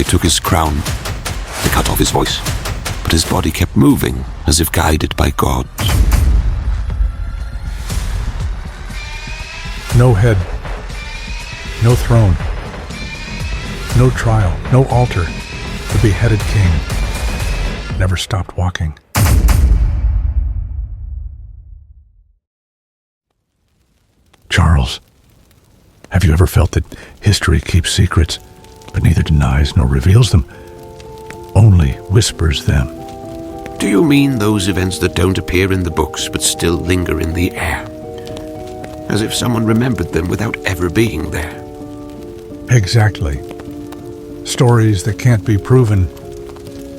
They took his crown. They cut off his voice, but his body kept moving as if guided by God. No head, no throne, no trial, no altar. The beheaded king never stopped walking. Charles, have you ever felt that history keeps secrets, but neither denies nor reveals them, only whispers them? Do you mean those events that don't appear in the books but still linger in the air? As if someone remembered them without ever being there. Exactly. Stories that can't be proven,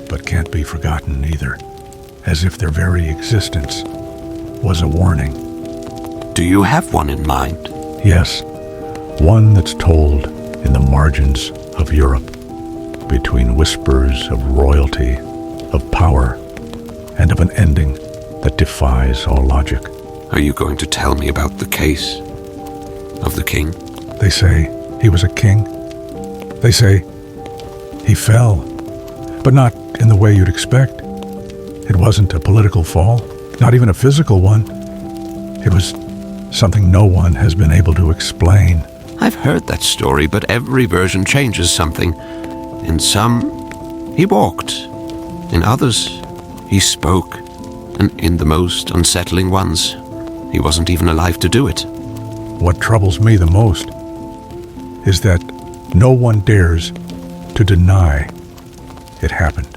but can't be forgotten either, as if their very existence was a warning. Do you have one in mind? Yes, one that's told in the margins of Europe, between whispers of royalty, of power, and of an ending that defies all logic. Are you going to tell me about the case of the king? They say he was a king. They say he fell, but not in the way you'd expect. It wasn't a political fall, not even a physical one. It was something no one has been able to explain. I've heard that story, but every version changes something. In some, he walked. In others, he spoke. And in the most unsettling ones, he wasn't even alive to do it. What troubles me the most is that no one dares to deny it happened.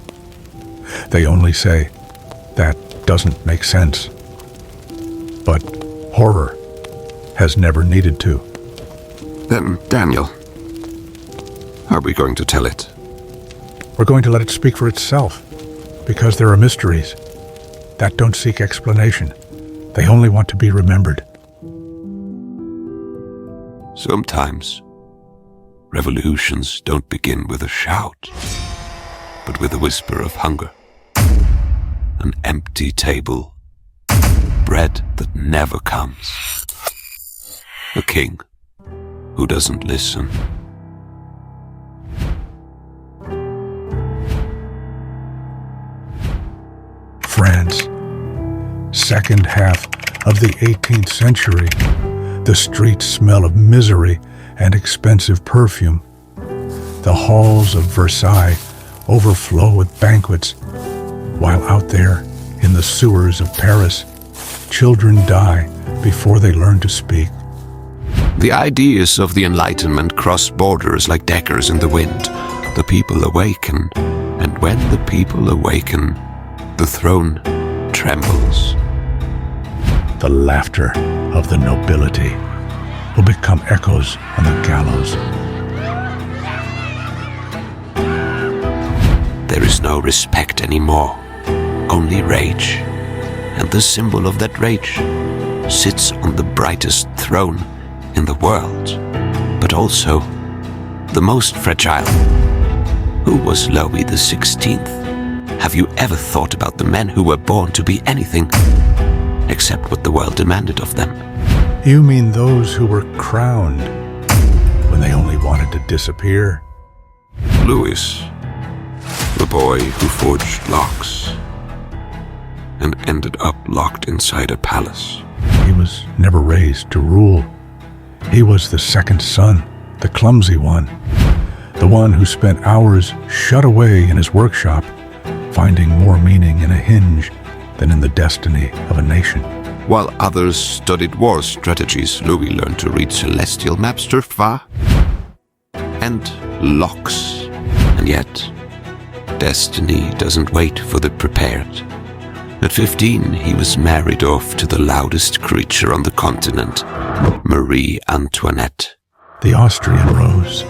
They only say, that doesn't make sense. But horror has never needed to. Then, Daniel, are we going to tell it? We're going to let it speak for itself, because there are mysteries that don't seek explanation. They only want to be remembered. Sometimes, revolutions don't begin with a shout, but with a whisper of hunger. An empty table, bread that never comes. A king who doesn't listen. France, second half of the 18th century. The streets smell of misery and expensive perfume. The halls of Versailles overflow with banquets, while out there in the sewers of Paris, children die before they learn to speak. The ideas of the Enlightenment cross borders like daggers in the wind. The people awaken, and when the people awaken, the throne trembles. The laughter of the nobility will become echoes on the gallows. There is no respect anymore, only rage. And the symbol of that rage sits on the brightest throne in the world, but also the most fragile. Who was Louis XVI? Have you ever thought about the men who were born to be anything except what the world demanded of them? You mean those who were crowned when they only wanted to disappear? Louis, the boy who forged locks and ended up locked inside a palace. He was never raised to rule. He was the second son, the clumsy one, the one who spent hours shut away in his workshop, finding more meaning in a hinge than in the destiny of a nation. While others studied war strategies, Louis learned to read celestial maps, and locks. And yet, destiny doesn't wait for the prepared. At 15, he was married off to the loudest creature on the continent, Marie Antoinette. The Austrian rose,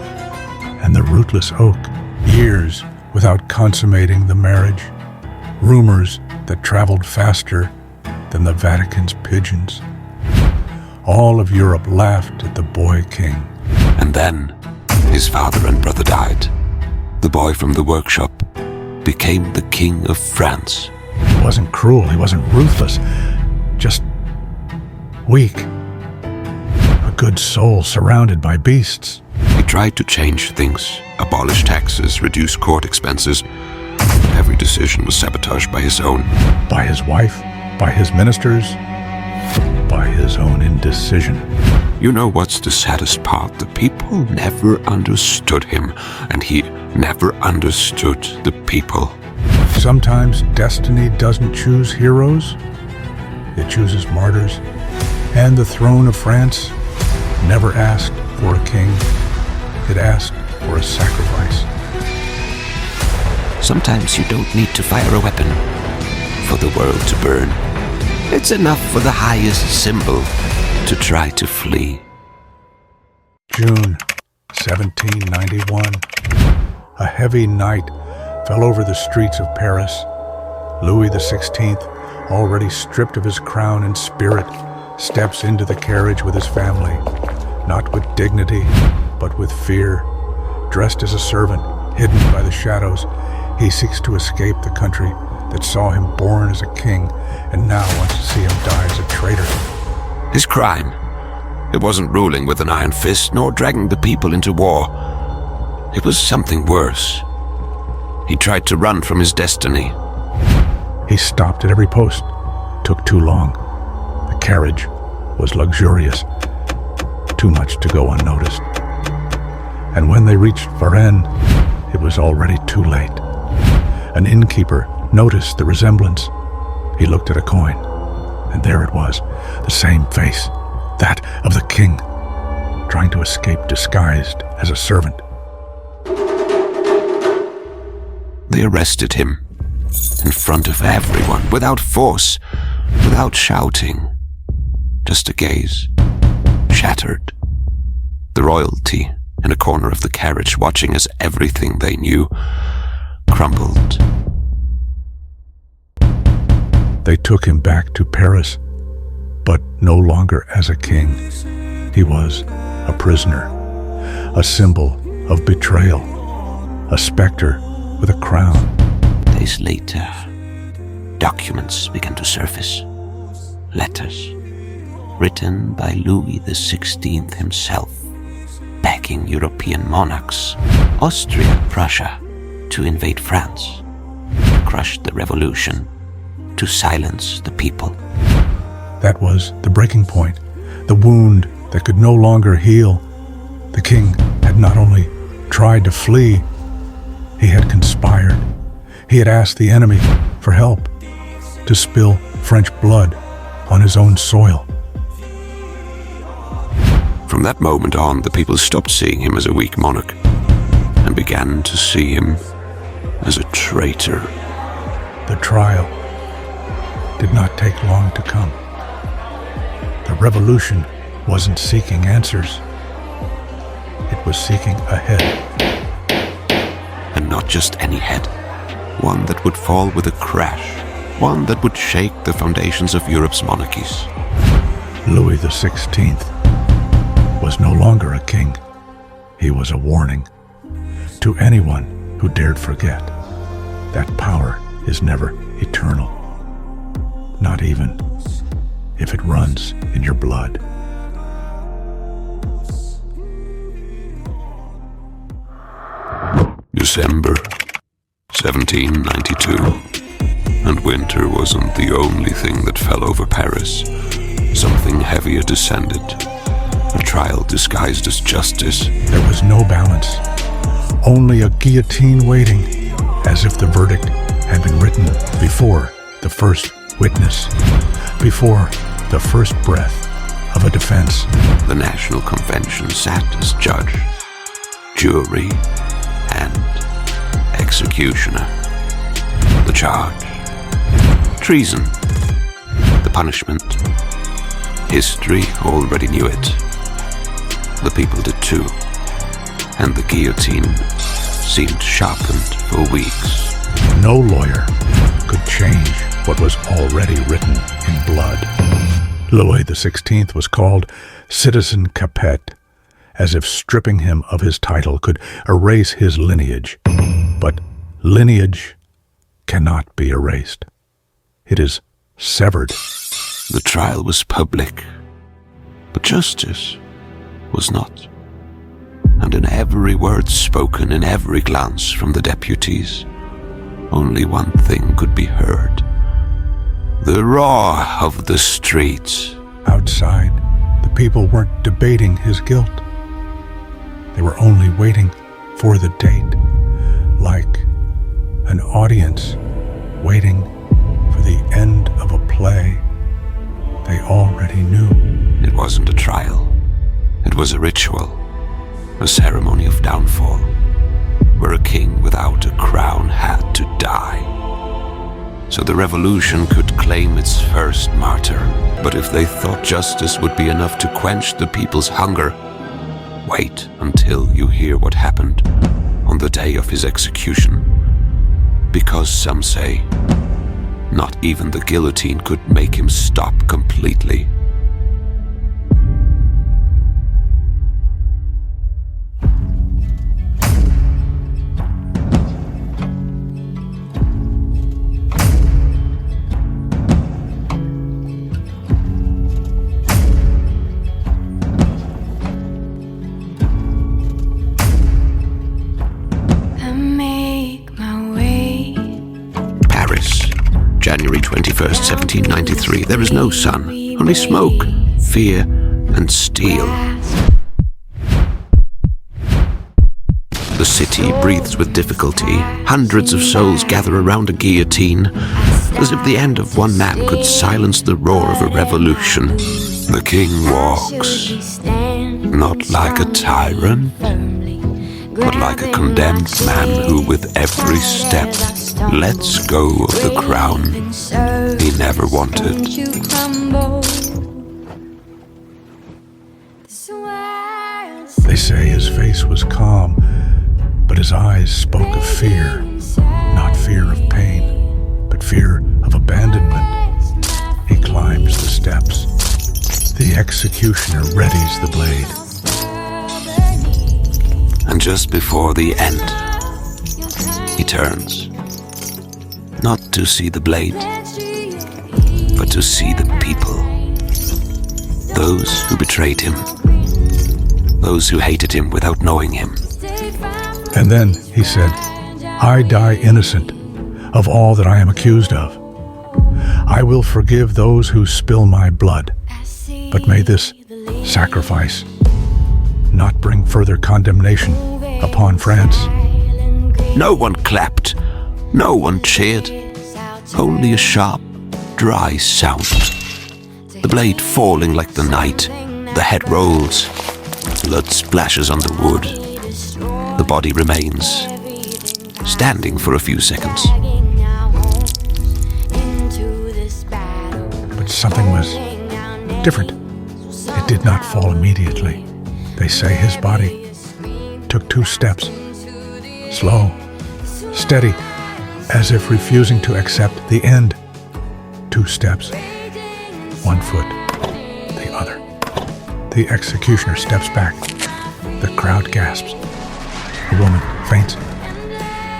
and the rootless oak, years without consummating the marriage. Rumors that traveled faster than the Vatican's pigeons. All of Europe laughed at the boy king. And then, his father and brother died. The boy from the workshop became the king of France. He wasn't cruel, he wasn't ruthless, just weak. A good soul surrounded by beasts. He tried to change things, abolish taxes, reduce court expenses. Every decision was sabotaged by his own. By his wife, by his ministers, by his own indecision. You know what's the saddest part? The people never understood him, and he never understood the people. Sometimes destiny doesn't choose heroes, it chooses martyrs. And the throne of France never asked for a king, it asked for a sacrifice. Sometimes you don't need to fire a weapon for the world to burn. It's enough for the highest symbol to try to flee. June 1791. A heavy night fell over the streets of Paris. Louis XVI, already stripped of his crown and spirit, steps into the carriage with his family, not with dignity, but with fear. Dressed as a servant, hidden by the shadows, he seeks to escape the country that saw him born as a king and now wants to see him die as a traitor. His crime, it wasn't ruling with an iron fist nor dragging the people into war. It was something worse. He tried to run from his destiny. He stopped at every post. Took too long. The carriage was luxurious. Too much to go unnoticed. And when they reached Varennes, it was already too late. An innkeeper noticed the resemblance. He looked at a coin, and there it was, the same face, that of the king, trying to escape disguised as a servant. They arrested him in front of everyone, without force, without shouting, just a gaze, shattered. The royalty in a corner of the carriage, watching as everything they knew crumbled. They took him back to Paris, but no longer as a king. He was a prisoner, a symbol of betrayal, a specter with a crown. Days later, documents began to surface. Letters written by Louis XVI himself, begging European monarchs, Austria, Prussia, to invade France, to crush the revolution, to silence the people. That was the breaking point, the wound that could no longer heal. The king had not only tried to flee, he had conspired. He had asked the enemy for help, to spill French blood on his own soil. From that moment on, the people stopped seeing him as a weak monarch and began to see him as a traitor. The trial did not take long to come. The revolution wasn't seeking answers. It was seeking a head. And not just any head. One that would fall with a crash. One that would shake the foundations of Europe's monarchies. Louis XVI was no longer a king. He was a warning to anyone who dared forget that power is never eternal. Not even if it runs in your blood. December 1792. And winter wasn't the only thing that fell over Paris. Something heavier descended. A trial disguised as justice. There was no balance. Only a guillotine waiting, as if the verdict had been written before the first witness, before the first breath of a defense. The National Convention sat as judge, jury, and executioner. The charge: treason. The punishment: history already knew it. The people did too, and the guillotine seemed sharpened for weeks. No lawyer could change what was already written in blood. Louis XVI was called Citizen Capet, as if stripping him of his title could erase his lineage. But lineage cannot be erased. It is severed. The trial was public, but justice was not. and in every word spoken, in every glance from the deputies, only one thing could be heard: the roar of the streets. Outside, the people weren't debating his guilt. They were only waiting for the date, like an audience waiting for the end of a play they already knew. It wasn't a trial. It was a ritual, a ceremony of downfall, where a king without a crown had to die, so the revolution could claim its first martyr. But if they thought justice would be enough to quench the people's hunger, wait until you hear what happened on the day of his execution. Because some say, not even the guillotine could make him stop completely. January 21st, 1793. There is no sun, only smoke, fear, and steel. The city breathes with difficulty. Hundreds of souls gather around a guillotine, as if the end of one man could silence the roar of a revolution. The king walks, not like a tyrant, but like a condemned man who, with every step, lets go of the crown he never wanted. They say his face was calm, but his eyes spoke of fear. Not fear of pain, but fear of abandonment. He climbs the steps. The executioner readies the blade. And just before the end, he turns. Not to see the blade, but to see the people. Those who betrayed him. Those who hated him without knowing him. And then he said, I die innocent of all that I am accused of. I will forgive those who spill my blood, but may this sacrifice not bring further condemnation upon France. No one clapped. No one cheered. Only a sharp, dry sound. The blade falling like the night. The head rolls. Blood splashes on the wood. The body remains, standing for a few seconds. But something was different. It did not fall immediately. They say his body took 2 steps. Slow, steady, as if refusing to accept the end. 2 steps. 1 foot, the other. The executioner steps back. The crowd gasps. A woman faints.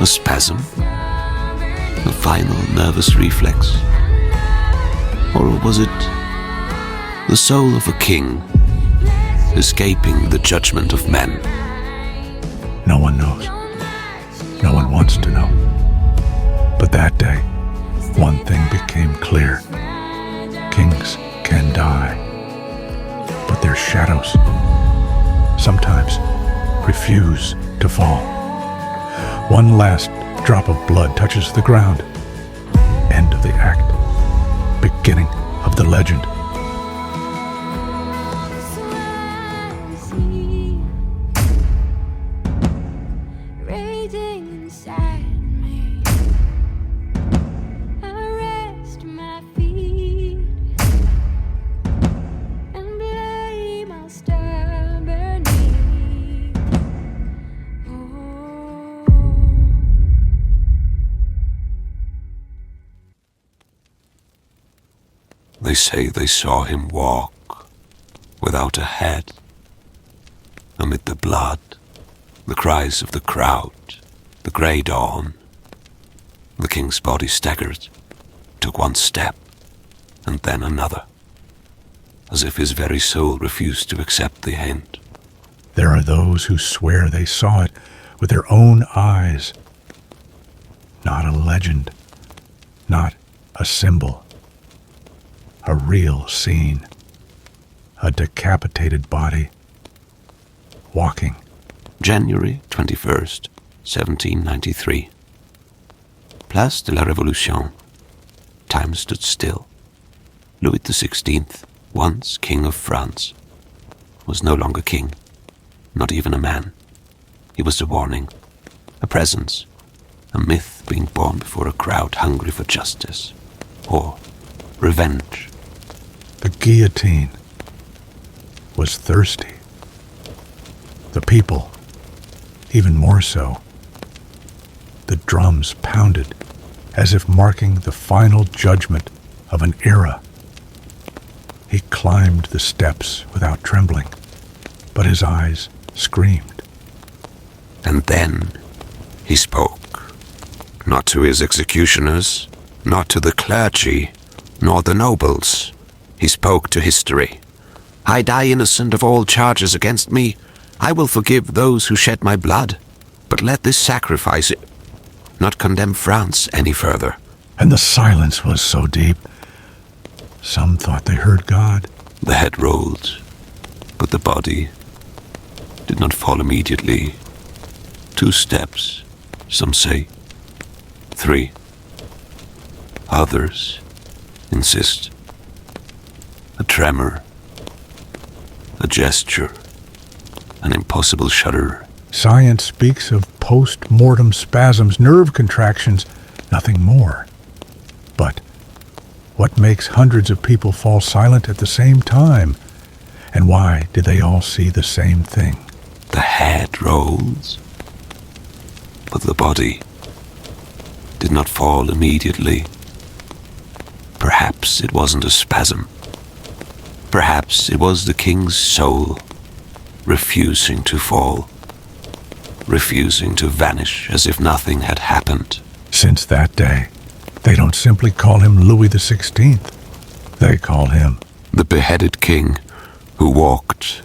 A spasm? A final nervous reflex? Or was it the soul of a king escaping the judgment of men? No one knows. No one wants to know. But that day, one thing became clear. Kings can die, but their shadows sometimes refuse to fall. One last drop of blood touches the ground. End of the act. Beginning of the legend. They say they saw him walk without a head, amid the blood, the cries of the crowd, the grey dawn. The king's body staggered, took 1 step, and then another, as if his very soul refused to accept the end. There are those who swear they saw it with their own eyes. Not a legend, not a symbol. A real scene. A decapitated body. Walking. January 21st, 1793. Place de la Révolution. Time stood still. Louis XVI, once King of France, was no longer king, not even a man. He was a warning, a presence, a myth being born before a crowd hungry for justice, or revenge. The guillotine was thirsty. The people, even more so. The drums pounded as if marking the final judgment of an era. He climbed the steps without trembling, but his eyes screamed. And then he spoke, not to his executioners, not to the clergy, nor the nobles. He spoke to history. I die innocent of all charges against me. I will forgive those who shed my blood, but let this sacrifice not condemn France any further. And the silence was so deep, some thought they heard God. The head rolled, but the body did not fall immediately. 2 steps, some say. 3. Others insist. A tremor, a gesture, an impossible shudder. Science speaks of post-mortem spasms, nerve contractions, nothing more. But what makes hundreds of people fall silent at the same time? And why did they all see the same thing? The head rolls, but the body did not fall immediately. Perhaps it wasn't a spasm. Perhaps it was the king's soul refusing to fall, refusing to vanish as if nothing had happened. Since that day, they don't simply call him Louis XVI. They call him the beheaded king who walked